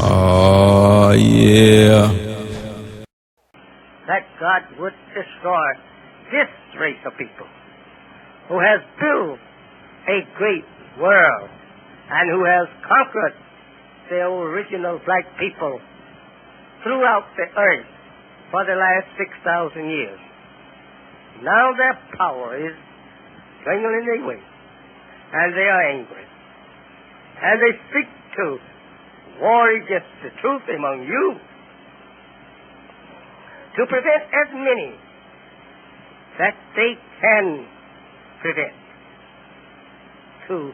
Oh, yeah. That God would destroy this race of people who has built a great world and who has conquered the original black people throughout the earth for the last 6,000 years. Now their power is dwindling away, and they are angry. And they seek to war against the truth among you to prevent as many that they can prevent to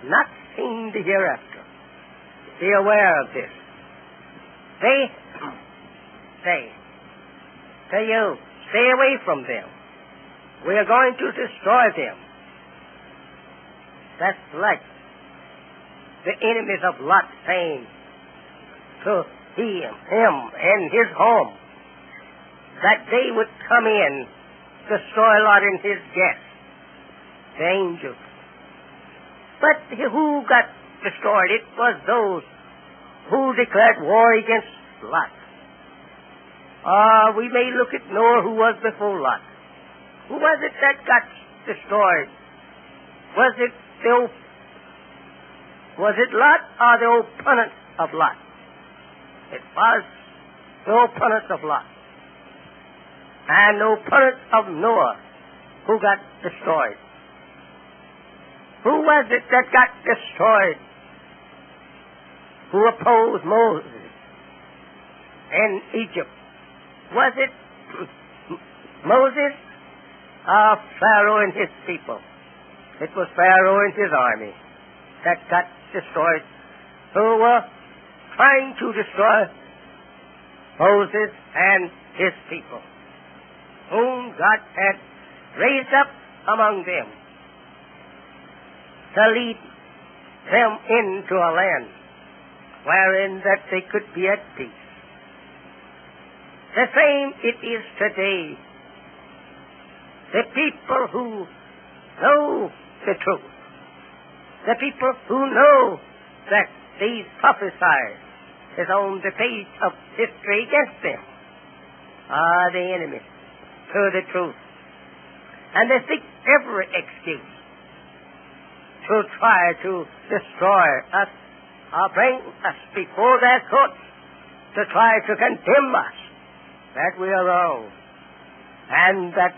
not seeing the hereafter. Be aware of this. They say to you, stay away from them. We are going to destroy them. That's like the enemies of Lot saying to him and his home that they would come in, destroy Lot and his guests, the angels. But who got destroyed? It was those who declared war against Lot. We may look at Noah, who was before Lot. Who was it that got destroyed? Was it Lot or the opponents of Lot? It was the opponents of Lot and the opponents of Noah who got destroyed. Who was it that got destroyed? Who opposed Moses in Egypt? Was it Moses or Pharaoh and his people? It was Pharaoh and his army that got destroyed, who were trying to destroy Moses and his people, whom God had raised up among them to lead them into a land wherein that they could be at peace. The same it is today. The people who know the truth, the people who know that these prophesied is on the page of history against them, are the enemies to the truth. And they seek every excuse to try to destroy us or bring us before their courts to try to condemn us that we are wrong and that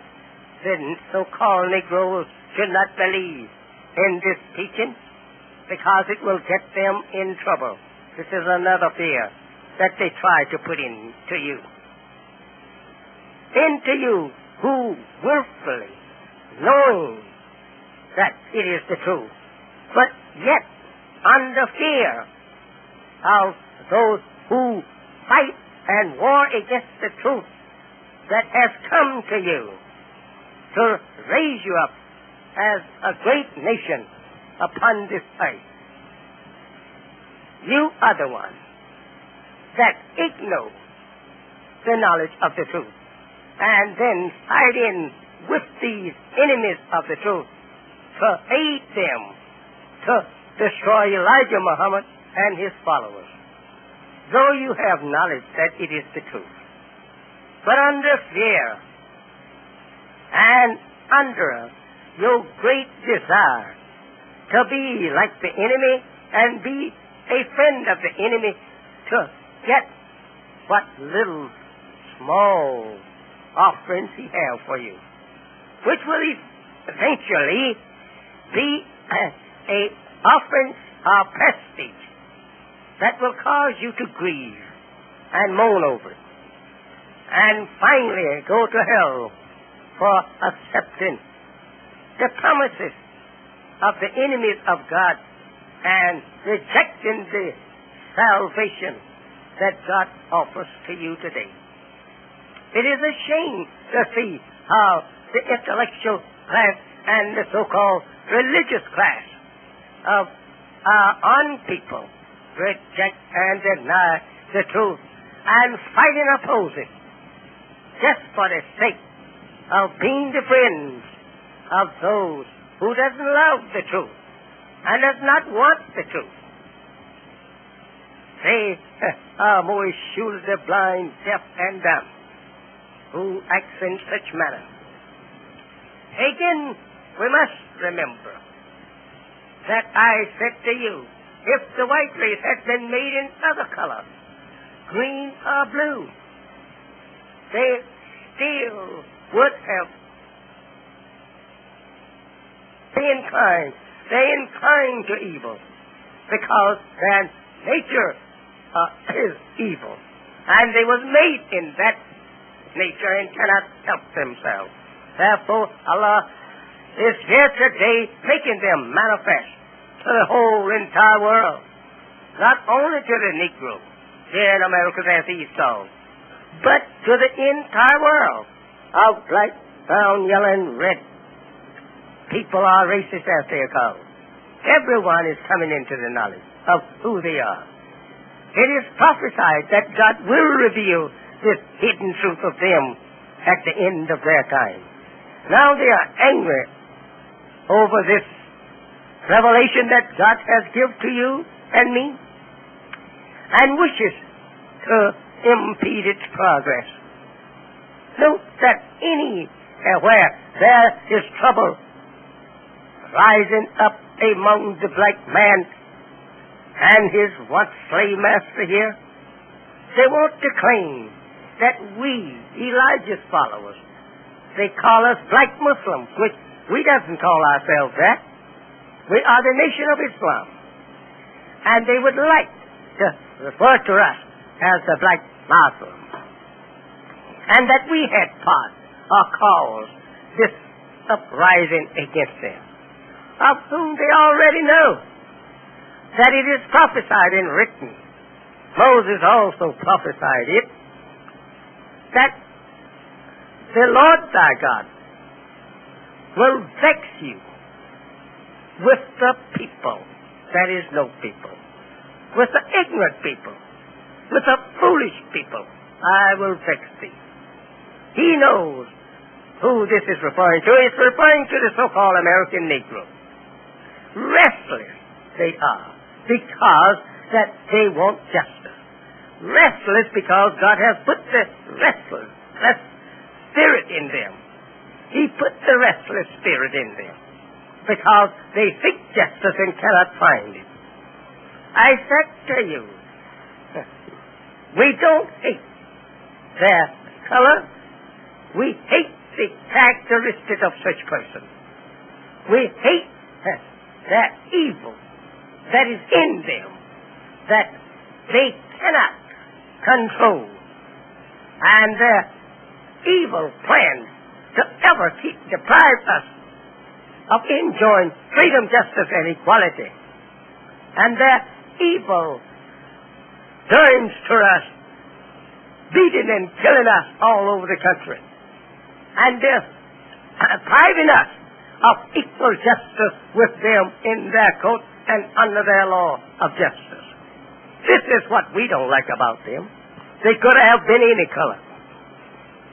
the so-called Negroes should not believe in this teaching because it will get them in trouble. This is another fear that they try to put into you. Into you who willfully, knowing that it is the truth, but yet under fear of those who fight and war against the truth that has come to you to raise you up as a great nation upon this earth. You are the ones that ignore the knowledge of the truth and then side in with these enemies of the truth to aid them to destroy Elijah Muhammad and his followers, though you have knowledge that it is the truth. But under fear and under your great desire to be like the enemy and be a friend of the enemy to get what little small offerings he have for you, which will eventually be a offering or prestige that will cause you to grieve and moan over it, and finally go to hell for accepting the promises of the enemies of God and rejecting the salvation that God offers to you today. It is a shame to see how the intellectual class and the so-called religious class of our own people reject and deny the truth and fight and oppose it just for the sake of being the friends of those who doesn't love the truth and does not want the truth. They are more assured the blind, deaf, and dumb, who acts in such manner. Again, we must remember that I said to you, if the white race had been made in other colors, green or blue, they still would have they incline to evil, because their nature is evil, and they was made in that nature and cannot help themselves. Therefore, Allah is here today making them manifest to the whole entire world, not only to the Negro here in America as Esau, but to the entire world of black, brown, yellow, and red. People are racist, as they are called. Everyone is coming into the knowledge of who they are. It is prophesied that God will reveal this hidden truth of them at the end of their time. Now they are angry over this revelation that God has given to you and me, and wishes to impede its progress. Note that anywhere there is trouble rising up among the black man and his once slave master here, they want to claim that we, Elijah's followers, they call us black Muslims, which we doesn't call ourselves that. We are the nation of Islam. And they would like to refer to us as the black Muslims. And that we had part or caused this uprising against them, of whom they already know that it is prophesied and written. Moses also prophesied it, that the Lord thy God will vex you with the people that is no people, with the ignorant people, with the foolish people. I will vex thee. He knows who this is referring to. It's referring to the so-called American Negro. Restless they are because that they want justice. Restless because God has put the restless spirit in them. He put the restless spirit in them because they seek justice and cannot find it. I said to you, we don't hate their color. We hate the characteristic of such persons. We hate that evil that is in them, that they cannot control, and their evil plans to ever deprive us of enjoying freedom, justice, and equality, and their evil turns to us, beating and killing us all over the country, and they're depriving us of equal justice with them in their court and under their law of justice. This is what we don't like about them. They could have been any color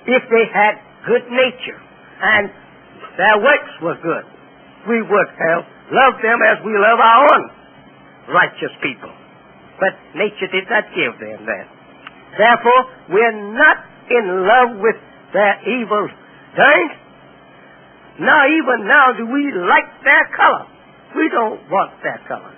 if they had good nature and their works were good. We would have loved them as we love our own righteous people. But nature did not give them that. Therefore, we're not in love with their evil doings. Nor even now do we like their color. We don't want their color.